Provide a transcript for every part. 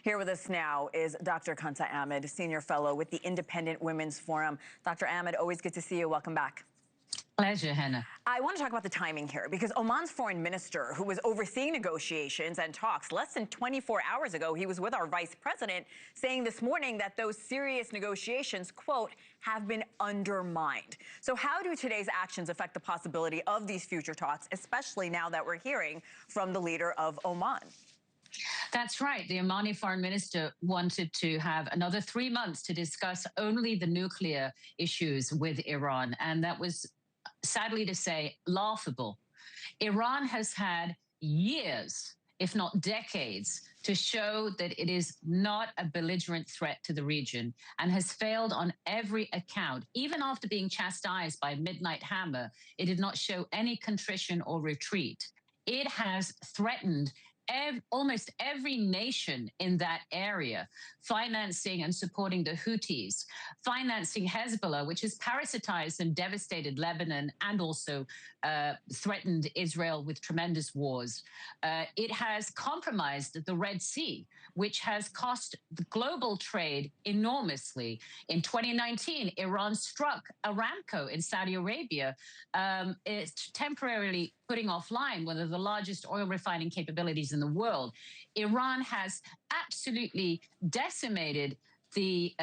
Here with us now is Dr. Qanta Ahmed, Senior Fellow with the Independent Women's Forum. Dr. Ahmed, always good to see you. Welcome back. Pleasure, Hena. I want to talk about the timing here because Oman's foreign minister, who was overseeing negotiations and talks less than 24 hours ago, he was with our vice president, saying this morning that those serious negotiations, quote, have been undermined. So how do today's actions affect the possibility of these future talks, especially now that we're hearing from the leader of Oman? That's right. The Omani foreign minister wanted to have another 3 months to discuss only the nuclear issues with Iran. And that was, sadly to say, laughable. Iran has had years, if not decades, to show that it is not a belligerent threat to the region and has failed on every account. Even after being chastised by Midnight Hammer, it did not show any contrition or retreat. It has threatened almost every nation in that area, financing and supporting the Houthis, financing Hezbollah, which has parasitized and devastated Lebanon and also threatened Israel with tremendous wars. It has compromised the Red Sea, which has cost the global trade enormously. In 2019, Iran struck Aramco in Saudi Arabia. It's temporarily putting offline one of the largest oil refining capabilities in the world. Iran has absolutely decimated the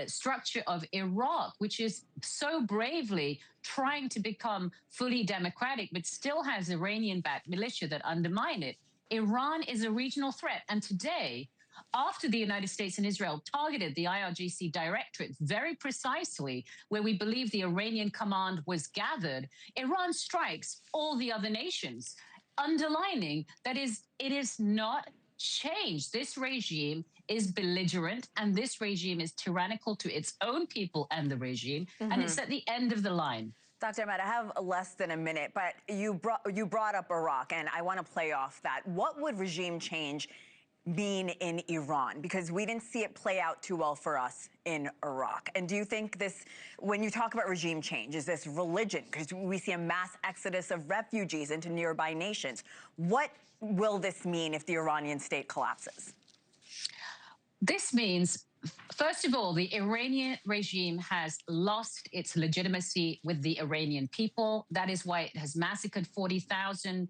structure of Iraq, which is so bravely trying to become fully democratic, but still has Iranian-backed militia that undermine it. Iran is a regional threat. And today, after the United States and Israel targeted the IRGC directorate very precisely where we believe the Iranian command was gathered, Iran strikes all the other nations, underlining that it is not changed. This regime is belligerent, and this regime is tyrannical to its own people and the regime, and it's at the end of the line. Dr. Ahmed, I have less than a minute, but you brought up Iraq, and I want to play off that. What would regime change mean in Iran? Because we didn't see it play out too well for us in Iraq. And do you think this, when you talk about regime change, is this religion? Because we see a mass exodus of refugees into nearby nations. What will this mean if the Iranian state collapses? This means, first of all, the Iranian regime has lost its legitimacy with the Iranian people. That is why it has massacred 40,000,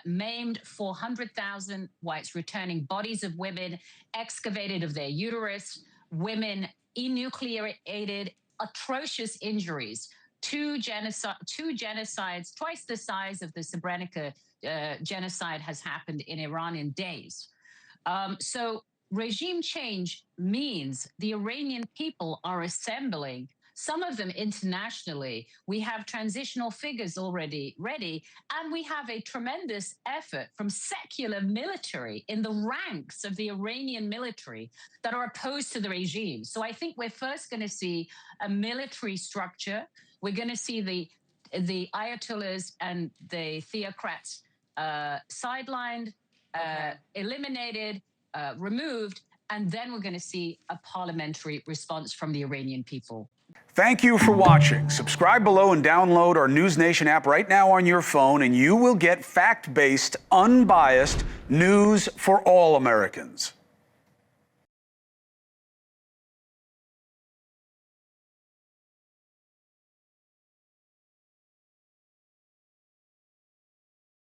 maimed 400,000 whites, returning bodies of women excavated of their uterus, women enucleated, atrocious injuries, two genocides, twice the size of the Srebrenica genocide has happened in Iran in days. So regime change means the Iranian people are assembling, some of them internationally. We have transitional figures already ready, and we have a tremendous effort from secular military in the ranks of the Iranian military that are opposed to the regime. So I think we're first going to see a military structure. We're going to see the Ayatollahs and the theocrats sidelined, eliminated, removed, and then we're going to see a parliamentary response from the Iranian people. Thank you for watching. Subscribe below and download our NewsNation app right now on your phone, and you will get fact-based, unbiased news for all Americans.